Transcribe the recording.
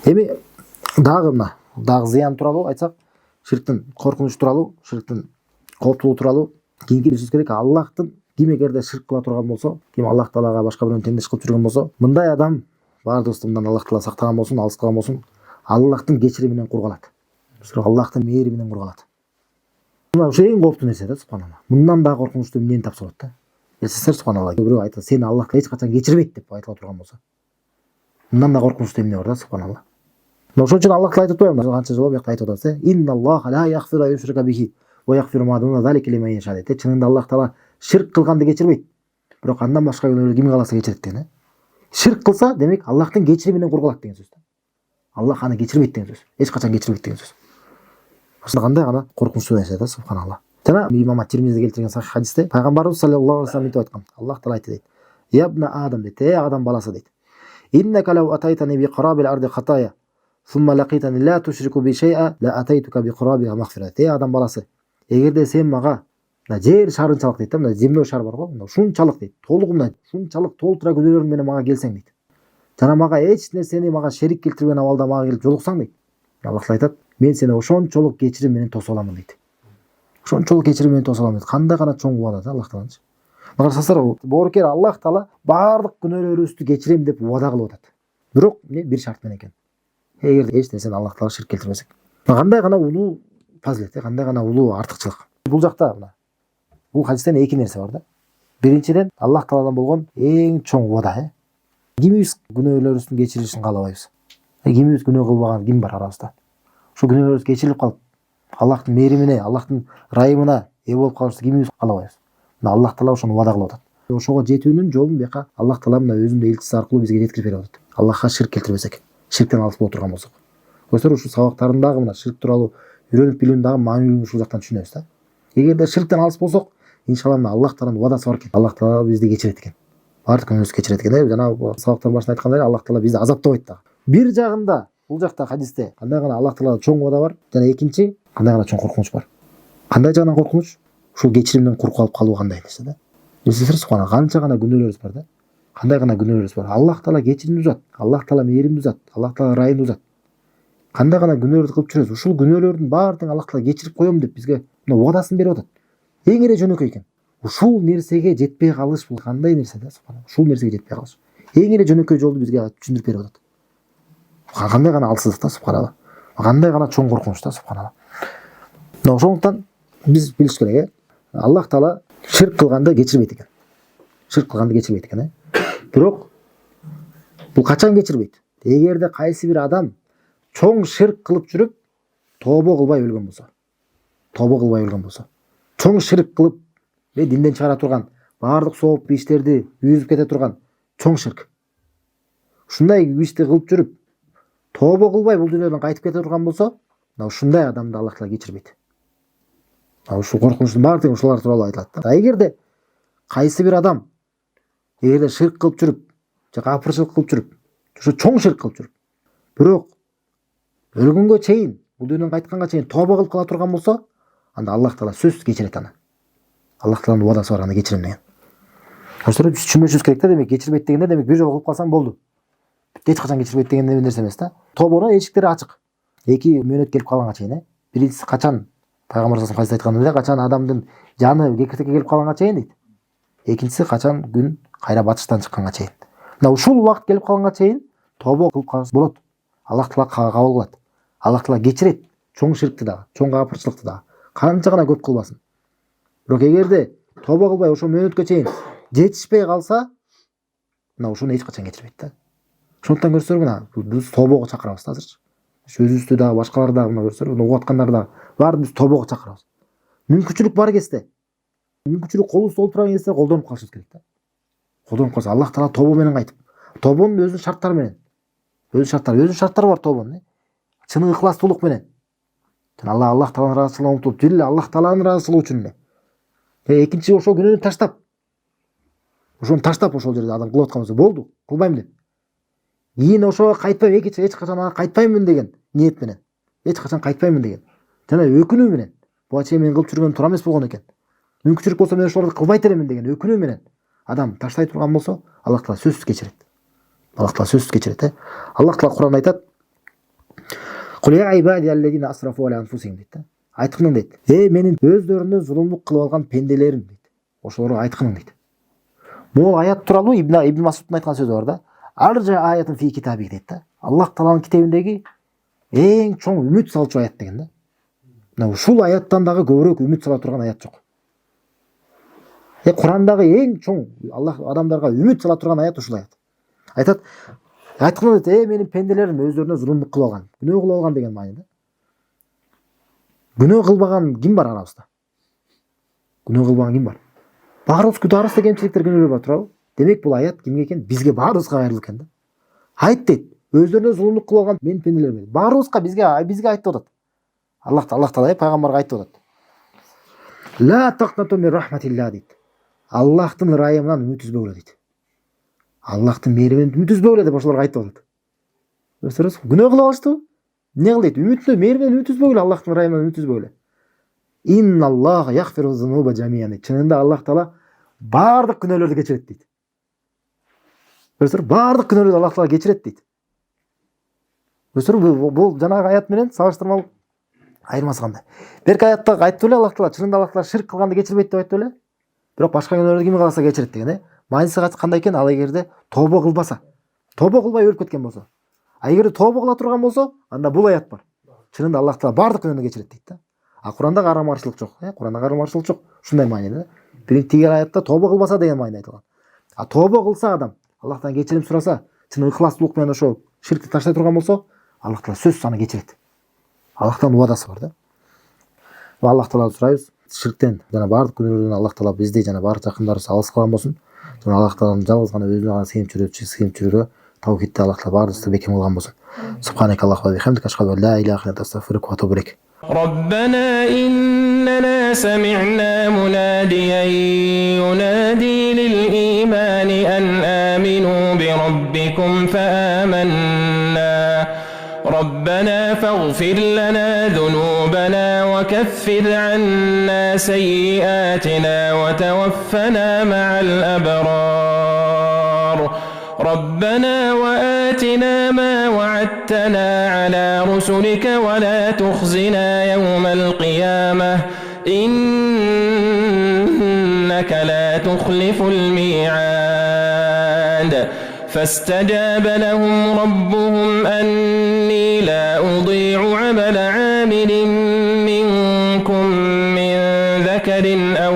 Эми дагы зыян тууралуу айтсак, ширктин коркунучу тууралуу, ширктин кооптуулугу тууралуу кийинки билишибиз керек. Аллахтын ким эгерде ширк кыла турган болсо, ким Аллах Таалага башка бирөөнү теңдеш кылып жүргөн болсо, мындай адам баардыгыбызды мындан Аллах Таала сактаган болсун, алыс кылган болсун, Аллахтын кечирими менен кургалат. Аллахтын мээри менен кургалат. Мына ошо эң кооптуу нерсе да, субханалла. Мындан да коркунучтуу эмнени тапса болот да. Эсесер субханалла. Бирөө айтат, сени Аллах эч качан кечирбейт деп айтыла турган болсо. Мындан да коркунучтуу эмне бар да, субханалла. Ошон үчүн Аллах Таала айтып атпайбы? Канча жолу бияқта айтып атат. Инналлаха ла яғфиру ан юшрика бихи ва яғфиру ма дуна залика лиман яша. Чынында Аллах Таала ширк кылганды кечирбейт. Бирок андан башка күнөөлөрдү ким кааласа кечирет деген. Ширк кылса, демек Аллахтын кечирими менен кургалат деген сөз. Аллах аны кечирбейт деген сөз. Эч качан кечирбейт деген сөз. Ошондо кандай гана коркунучтуу нерсе да, субханалла. Жана имам Ат-Тирмизиде келтирген сахих хадисте пайгамбарыбыз саллаллаху алейхи вассалам айтып аткан. Аллах Таала айтты дейт. Ябна Адам дейт, адам баласы дейт. Иннака лау атайтани би қарабил арди хатая сумма лақитани ла тушрику би шай'a ла атайтука би қарабиха мағфират. Адам баласы, эгерде сен мага жер шарынчалык дейт, мына земной шар бар го, ушунчалык дейт, толугунда ушунчалык толтура күнөөлөрүң менен мага келсең дейт. Жана мага эч нерсени мага шерик келтирбеген абалда мага келип жолуксаң дейт. Аллах айтат, мен сени ошончолук кечирим менен тосуп аламын дейт. Ошончолук кечирим менен тосуп аламын дейт. Кандай гана чоң убада да Аллах Тааланчы. Карасаңыздар, боорукер Аллах Таала баардык күнөөлөрүбүздү кечирем деп убада кылып атат. Бирок бир шарт менен экен. Эгерде эч нерсени Аллах Таалага ширк келтирбесек. Кандай гана улуу фазилет, кандай гана улуу артыкчылык. Бул жакта мына бул хадистен эки нерсе бар да. Биринчиден Аллах Тааладан болгон эң чоң убада. Кимибиз күнөөлөрүбүздүн кечирилишин каалабайбыз? Кимибиз күнөө кылбаган ким бар арабызда? Ошо күнөөлөрүбүз кечирилип калып, Аллахтын мээримине, Аллахтын ырайымына ээ болуп калышты кимибиз каалабайбыз? Аллах Таала ошону убада кылып атат. Ошого жетүүнүн жолун бияка Аллах Таала мына өзүнүн элчиси аркылуу бизге жеткирип берип атат. Аллахка ширк келтирбесек, ширктен алыс боло турган болсок. Көздөр ушул сабактарындагы мына ширк тууралуу үйрөнүп билүүнүн дагы маанилүүлүгүн ушул жактан түшүнөбүз да. Эгерде ширктен алыс болсок, иншалла мына Аллах Тааланын убадасы бар экен. Аллах Таала бизди кечирет экен. Баардык күнөөбүздү кечирет экен. Жана сабактын башында айткандай Аллах Таала бизди азаптабайт да. Бир жагында бул жакта хадисте кандай гана Аллах Таалада чоң убада бар, жана экинчи кандай гана чоң коркунуч бар. Кандай жагынан коркунуч? Ушул кечиримден куруп калуу кандай нерсе да. Билесиңер, субхана, канча гана күнөөлөрүбүз бар да. Кандай гана күнөөлөрүбүз бар. Аллах Таала кечиримдүү зат, Аллах Таала мээримдүү зат, Аллах Таала ырайымдуу зат. Кандай гана күнөөлөрдү кылып жүрөбүз. Ушул күнөөлөрдүн баардыгын Аллах Таала кечирип коем деп бизге мына убадасын берип атат. Эң эле жөнөкөй экен. Ушул нерсеге жетпей калыш бул кандай нерсе да, субхана. Ушул нерсеге жетпей калыш. Эң эле жөнөкөй жолду бизге түшүндүрүп берип атат. Кандай гана алсыздык да, субханалла. Кандай гана чоң коркунуч да, субханалла. Мына ошондуктан биз билиш керек, Аллах Таала ширк кылганды кечирбейт экен. Ширк кылганды кечирбейт экен, Бирок бул качан кечирбейт? Эгерде кайсы бир адам чоң ширк кылып жүрүп, тообо кылбай өлгөн болсо. Чоң ширк кылып, динден чыгара турган, баардык сооп иштерди үйүзүп кете турган чоң ширк. Ушундай ишти кылып жүрүп, тообо кылбай бул дүйнөдөн кайтып кете турган болсо, мына ушундай адамды Аллах Таала кечирбейт. Ушул коркунучтун баардыгы ушулар тууралуу айтылат да. Эгерде кайсы бир адам эгерде ширк кылып жүрүп, же капырчылык кылып жүрүп, ошо чоң ширк кылып жүрүп, бирок өлгөнгө чейин, бул дүйнөдөн кайтканга чейин тообо кылып кала турган болсо, анда Аллах Таала сөзсүз кечирет аны. Аллах Тааланын убадасы бар аны кечирем деген. Ошондо биз түшүнүшүбүз керек да, демек кечирбейт дегенде демек бир жолу кылып калсаң болду. Эч качан кечирбейт деген нерсе эмес да. Тообонун эшиктери ачык. Эки мөөнөт келип калганга чейин, Биринчиси качан? Пайгамбар саллаллаху алейхи вассалам айткандай, качан адамдын жаны кекиртекке келип калганга чейин дейт. Экинчиси качан күн кайра батыштан чыкканга чейин. Мына ушул убакыт келип калганга чейин тообо кылып калса болот. Аллах Таала кабыл кылат. Аллах Таала кечирет. Чоң ширкти дагы, чоң капырчылыкты дагы. Канча гана көп кылбасын. Бирок эгерде тообо кылбай ошол мөөнөткө чейин жетишпей калса, мына ушуну эч качан кечирбейт да. Ошондуктан көрсөңөр, мына биз тообого чакырабыз да азырчы. Өзүбүздү дагы, башкаларды дагы мына көрсөңөр, угуп аткандарды дагы баары биз тообого чакырабыз. Мүмкүнчүлүк бар кезде, мүмкүнчүлүк колубузда болуп турган кезде колдонуп калышыбыз керек да. Колдонуп калса Аллах Таала тообо менен кайтып. Тообонун өзүнүн шарттары менен. Өзүнүн шарттары бар тообонун. Чын ыхластуулук менен. Жана Аллах Тааланын ыраазычылыгына умтулуп, жил Аллах Тааланын ыраазычылыгы үчүн эле. Экинчи ошол күнөөнү таштап, ошол жерде адам кылып аткан болсо болду, кылбайм деп. Кийин ошого кайтпайм, эч качан кайтпаймын деген ниет менен. Эч качан кайтпаймын деген. Жана өкүнүү менен. Буга чейин мен кылып жүргөнүм туура эмес болгон экен. Мүмкүнчүлүк болсо мен ошолорду кылбайт элемин деген өкүнүү менен адам таштай турган болсо, Аллах Таала сөзсүз кечирет. Аллах Таала сөзсүз кечирет. Аллах Таала Кур'анда айтат: Кул я ибадияллазина асрафу аля анфусихим дейт да. Айткының дейт. Менин өздөрүнө зулумдук кылып алган пенделерим дейт. Ошолорго айткының дейт. Бул аят тууралуу Ибн Масудтун айткан сөзү бар да. Аржа аятын фи китаби дейт да. Аллах Тааланын китебиндеги эң чоң үмүт салчу аят деген да. Мына ушул аяттан дагы көбүрөөк үмүт сала турган аят жок. Курандагы эң чоң Аллах адамдарга үмүт сала турган аят ушул аят. Айтат, айткан дейт, менин пенделерим өздөрүнө зулумдук кылып алган, күнөө кылып алган деген мааниде. Күнөө кылбаган ким бар арабызда? Күнөө кылбаган ким бар? Баарыбыз күнөөбүздө кемчиликтер, күнөөлөр бар туурабы? Демек бул аят кимге экен? Бизге, баарыбызга кайрылып экен да. Айт дейт, өздөрүнө зулумдук кылып алган менин пенделерим. Баарыбызга, бизге айтып атат. Аллах Таала пайгамбарга айтып атат. Ла тaqнату мин рахматилла дейт. Аллахтын ырайымынан үмүт үзбөгүлө дейт. Аллахтын мээриминен үмүт үзбөгүлө деп ошолорго айтып атат. Көрсөңүз, күнөө кылып алыштыбы? Эмне кылдыйт? Үмүттү, мээриминен үмүт үзбөгүлө, Аллахтын ырайымынан үмүт үзбөгүлө. Инналлаха яхфиру зунуба жамиан. Чынында Аллах Таала бардык күнөөлөрдү кечирет дейт. Көрсөңүз, бардык күнөөлөрдү Аллах Таала кечирет дейт. Көрсөңүз, бул жанагы аят менен салыштырмалуу айырмасы кандай? Берки аятта айтты эле Аллах Таала, чынында Аллах Таала ширк кылганды кечирбейт деп айтты эле. Бирок башка күнөөлөрдү ким кылса кечирет деген, Мааниси кандай экен? Ал эгерде тобо кылбаса, тобо кылбай өлүп кеткен болсо. А эгерде тобо кыла турган болсо, анда бул аят бар. Чынында Аллах Таала бардык күнөөнү кечирет дейт да. А Куранда карама-каршылык жок. Куранда карама-каршылык жок. Ушундай мааниде. Биринчи аятта тобо кылбаса деген мааниде айтылган. А тобо кылса адам, Аллахтан кечирим сураса, чын ыхластуулук менен ошо ширкти таштай турган болсо, Аллах Таала сөзсүз аны кечирет. Аллахтан убадасы бар да. Аллах Тааладан сурайбыз, ширктен жана бардык күнөөлөрдөн Аллах Таала бизди жана бардык жакындарыбызды алыс кылган болсун. Жана Аллах Тааланын жалгыз гана өзүнө гана сыйынып жүрүүгө, тавхидте Аллах Таала баарыбызды бекем кылган болсун. Субханакаллаху ва бихамдика ашхаду ан ла илаха илля анта астагфирука ва атубу илейк. ربنا إننا سمعنا مناديا ينادي للإيمان أن آمنوا بربكم فآمنا ربنا فاغفر لنا ذنوبنا وكفر عنا سيئاتنا وتوفنا مع الأبرار ربنا وآتنا ما وعدتنا على رسلك ولا تخزنا يوم القيامة إنك لا تخلف الميعاد فاستجاب لهم ربهم أني لا أضيع عمل عامل منكم من ذكر أو